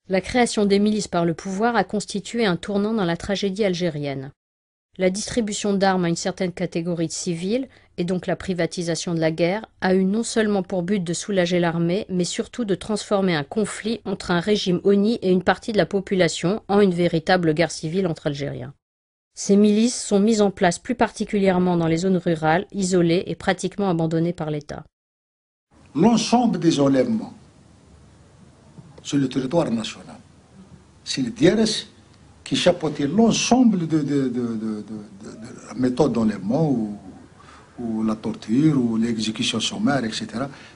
La création des milices par le pouvoir a constitué un tournant dans la tragédie algérienne. La distribution d'armes à une certaine catégorie de civils, et donc la privatisation de la guerre, a eu non seulement pour but de soulager l'armée, mais surtout de transformer un conflit entre un régime honni et une partie de la population en une véritable guerre civile entre Algériens. Ces milices sont mises en place plus particulièrement dans les zones rurales, isolées et pratiquement abandonnées par l'État. L'ensemble des enlèvements sur le territoire national, c'est le DRS qui chapeautait l'ensemble de la méthode d'enlèvement ou la torture ou l'exécution sommaire, etc.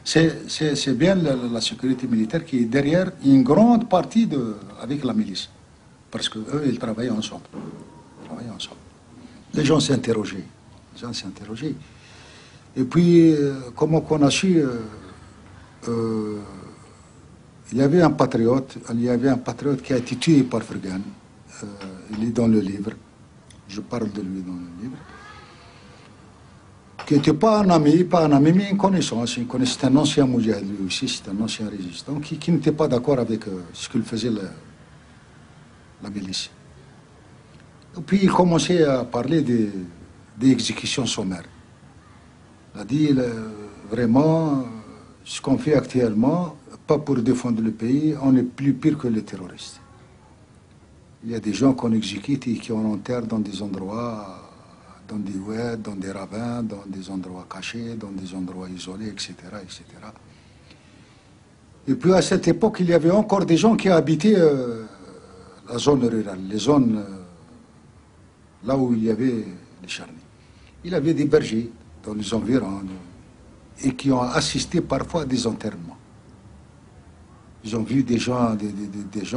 C'est bien la sécurité militaire qui est derrière une grande partie avec la milice. Parce qu'eux, ils travaillaient ensemble. Les gens s'interrogeaient. Et puis, comment qu'on a su... il y avait un patriote qui a été tué par Fergan. Il est dans le livre. Je parle de lui dans le livre. Qui n'était pas un ami, mais une connaissance. C'est un ancien moudjahid, lui aussi, c'est un ancien résistant, qui n'était pas d'accord avec ce que faisait la milice. Et puis il commençait à parler des exécutions sommaires. Il a dit, vraiment, ce qu'on fait actuellement, pas pour défendre le pays, on est plus pire que les terroristes. Il y a des gens qu'on exécute et qu'on enterre dans des endroits, dans des oueds, dans des ravins, dans des endroits cachés, dans des endroits isolés, etc., etc. Et puis à cette époque, il y avait encore des gens qui habitaient la zone rurale, les zones là où il y avait les charniers. Il y avait des bergers dans les environs et qui ont assisté parfois à des enterrements. Ils ont vu des gens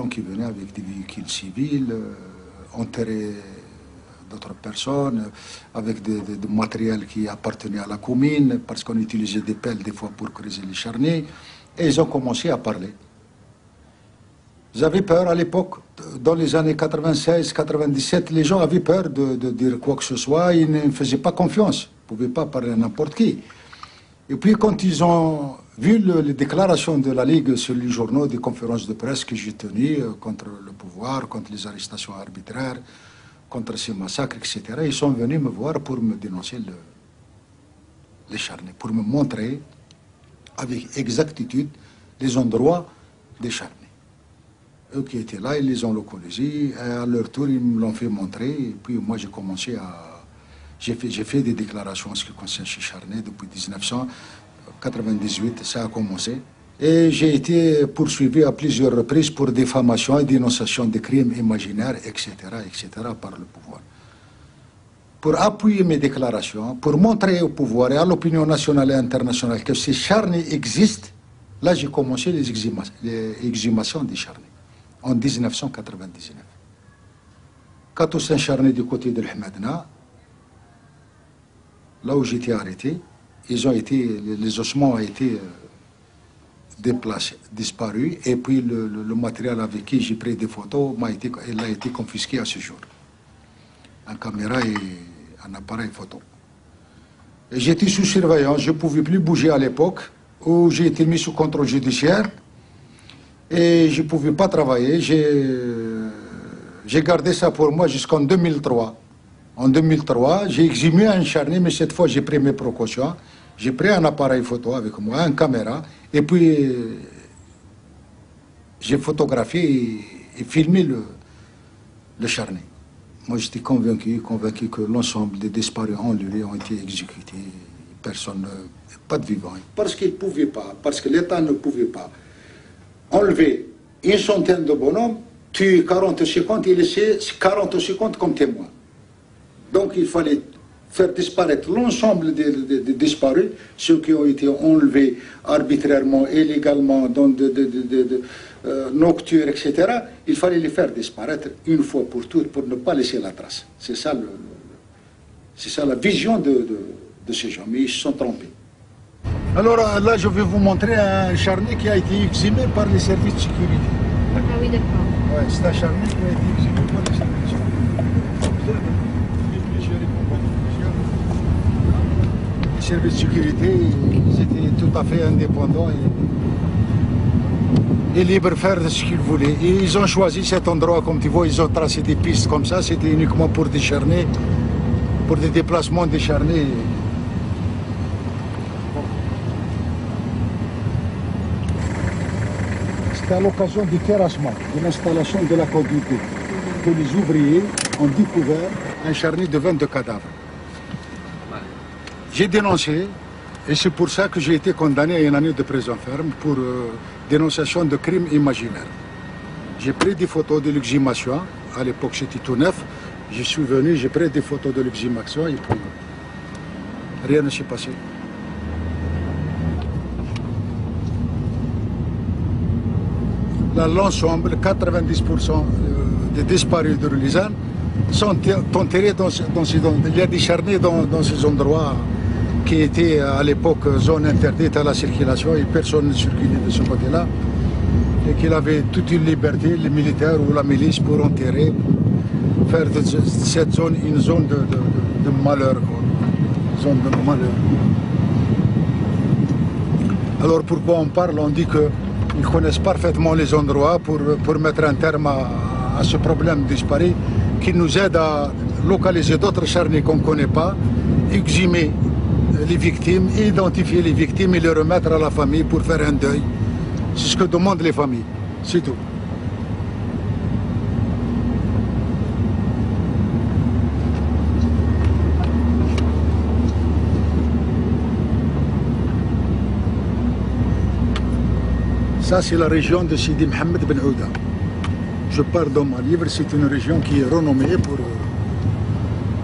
qui venaient avec des véhicules civils, enterrer d'autres personnes, avec du matériel qui appartenait à la commune, parce qu'on utilisait des pelles des fois pour creuser les charniers, et ils ont commencé à parler. Ils avaient peur à l'époque, dans les années 96-97, les gens avaient peur de dire quoi que ce soit, ils ne faisaient pas confiance, ils ne pouvaient pas parler à n'importe qui. Et puis quand ils ont vu les déclarations de la Ligue sur les journaux, des conférences de presse que j'ai tenues contre le pouvoir, contre les arrestations arbitraires, contre ces massacres, etc., ils sont venus me voir pour me dénoncer les charniers, pour me montrer avec exactitude les endroits des charniers. Eux qui étaient là, ils les ont localisés, et à leur tour, ils me l'ont fait montrer, et puis moi j'ai commencé à... J'ai fait des déclarations en ce qui concerne ces charniers depuis 1998, ça a commencé. Et j'ai été poursuivi à plusieurs reprises pour diffamation et dénonciation de crimes imaginaires, etc., par le pouvoir. Pour appuyer mes déclarations, pour montrer au pouvoir et à l'opinion nationale et internationale que ces charniers existent, là j'ai commencé les exhumations des charniers, en 1999. 14 charniers du côté de l'Hmadna, là où j'étais arrêté, les ossements ont été déplacés, disparus, et puis le matériel avec qui j'ai pris des photos il a été confisqué à ce jour. Une caméra et un appareil photo. J'étais sous surveillance, je ne pouvais plus bouger à l'époque, où j'ai été mis sous contrôle judiciaire, et je ne pouvais pas travailler. J'ai gardé ça pour moi jusqu'en 2003. En 2003, j'ai exhumé un charnier, mais cette fois j'ai pris mes précautions. J'ai pris un appareil photo avec moi, une caméra, et puis j'ai photographié et filmé le charnier. Moi j'étais convaincu que l'ensemble des disparus en lui ont été exécutés. Personne, pas de vivant. Parce qu'ils ne pouvaient pas, parce que l'État ne pouvait pas enlever une centaine de bonhommes, tuer 40 ou 50 et laisser 40 ou 50 comme témoins. Donc il fallait faire disparaître l'ensemble des disparus, ceux qui ont été enlevés arbitrairement, illégalement, dans noctures, etc. Il fallait les faire disparaître une fois pour toutes pour ne pas laisser la trace. C'est ça la vision de ces gens, mais ils se sont trompés. Alors là, je vais vous montrer un charnier qui a été exhumé par les services de sécurité. Ah oui, d'accord. Ouais, c'est un charnier qui a été exhumé par les services de sécurité. Les services de sécurité, ils étaient tout à fait indépendants. et libre de faire ce qu'ils voulaient. Et ils ont choisi cet endroit, comme tu vois, ils ont tracé des pistes comme ça, c'était uniquement pour décharner, pour des déplacements décharnés. C'était à l'occasion du terrassement, de l'installation de la conduite d'eau, que les ouvriers ont découvert un charnier de 22 cadavres. J'ai dénoncé, et c'est pour ça que j'ai été condamné à 1 année de prison ferme pour dénonciation de crimes imaginaires. J'ai pris des photos de l'exhumation, à l'époque c'était tout neuf, je suis venu, j'ai pris des photos de l'exhumation et puis rien ne s'est passé. Là, l'ensemble, 90% des disparus de Lisane sont enterrés dans ces endroits. Il y a des charniers dans ces endroits qui étaient à l'époque zone interdite à la circulation et personne ne circulait de ce côté-là. Et qu'il avait toute une liberté, les militaires ou la milice, pour enterrer, faire de cette zone une zone de malheur. Une zone de malheur. Alors pourquoi on parle? On dit qu'ils connaissent parfaitement les endroits pour mettre un terme à ce problème disparu, qui nous aide à localiser d'autres charniers qu'on ne connaît pas, exhumer les victimes, identifier les victimes et les remettre à la famille pour faire un deuil. C'est ce que demandent les familles, c'est tout. Ça, c'est la région de Sidi Mohamed Ben Ouda. Je parle dans mon livre, c'est une région qui est renommée pour...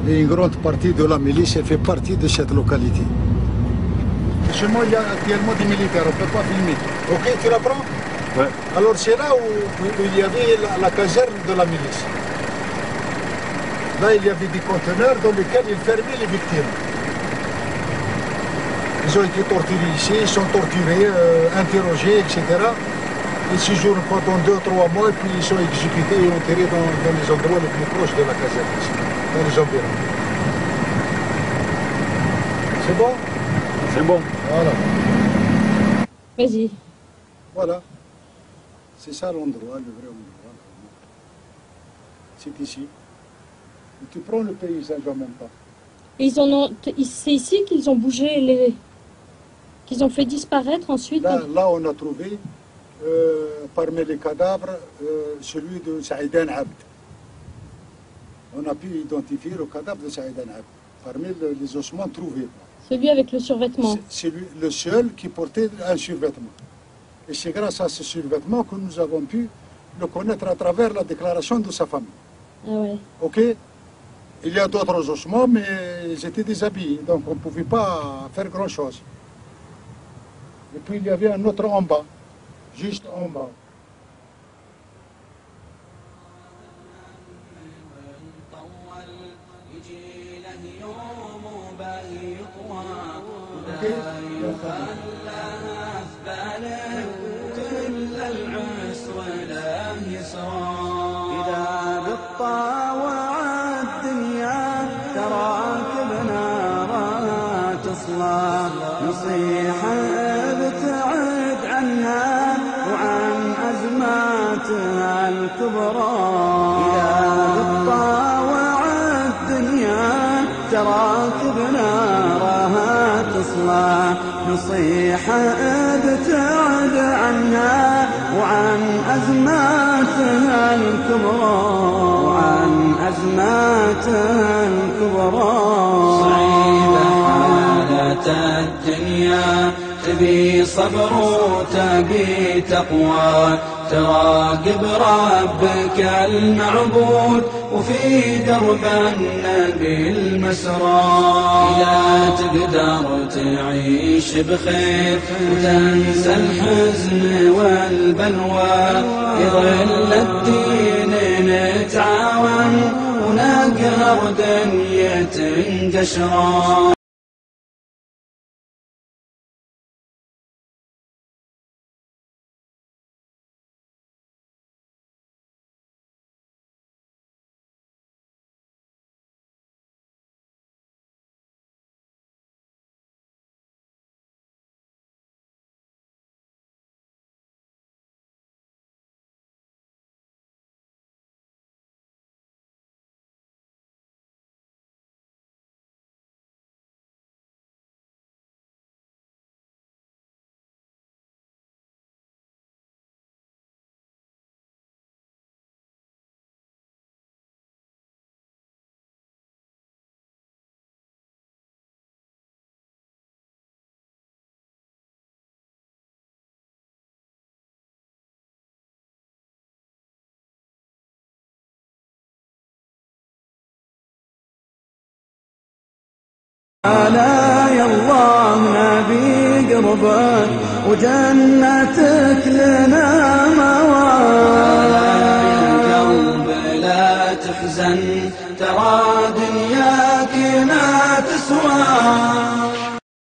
Et une grande partie de la milice, elle fait partie de cette localité. Seulement, il y a actuellement des militaires, on ne peut pas filmer. Ok, tu la prends? Ouais. Alors, c'est là où il y avait la caserne de la milice. Là, il y avait des conteneurs dans lesquels ils fermaient les victimes. Ils ont été torturés ici, ils sont torturés, interrogés, etc. Ils séjournent pendant 2-3 mois, puis ils sont exécutés et enterrés dans les endroits les plus proches de la caserne, ici, dans les environs. C'est bon? C'est bon. Voilà. Vas-y. Voilà. C'est ça l'endroit, le vrai endroit. C'est ici. Et tu prends le paysage en même temps. C'est ici qu'ils ont bougé qu'ils ont fait disparaître ensuite. Là on a trouvé, parmi les cadavres, celui de Saïdan Abd. On a pu identifier le cadavre de Saïdan Abd, parmi les ossements trouvés. Celui avec le survêtement. C'est le seul qui portait un survêtement. Et c'est grâce à ce survêtement que nous avons pu le connaître à travers la déclaration de sa famille. Ah ouais. Ok? Il y a d'autres ossements, mais ils étaient déshabillés, donc on ne pouvait pas faire grand-chose. Et puis il y avait un autre en bas, juste en bas. إذا بالطاوع الدنيا تراكبنا راها تصلى نصيحة ابتعد عنها وعن أزماتها الكبرى إذا بالطاوع الدنيا تراكبنا راها تصلى نصيحة ابتعد عنها وعن أزماتها الكبرى وعن أزماتها الكبرى صعيبة حالة الدنيا تبي صبر وتبي تقوى تراقب ربك المعبود وفي درب النبي المسرى لا تقدر تعيش بخير وتنسى الحزن والبلوى في ظل الدين نتعاون ونقهر دنيا قشرى لا يا الله نبي قربك وجنتك لنا موال.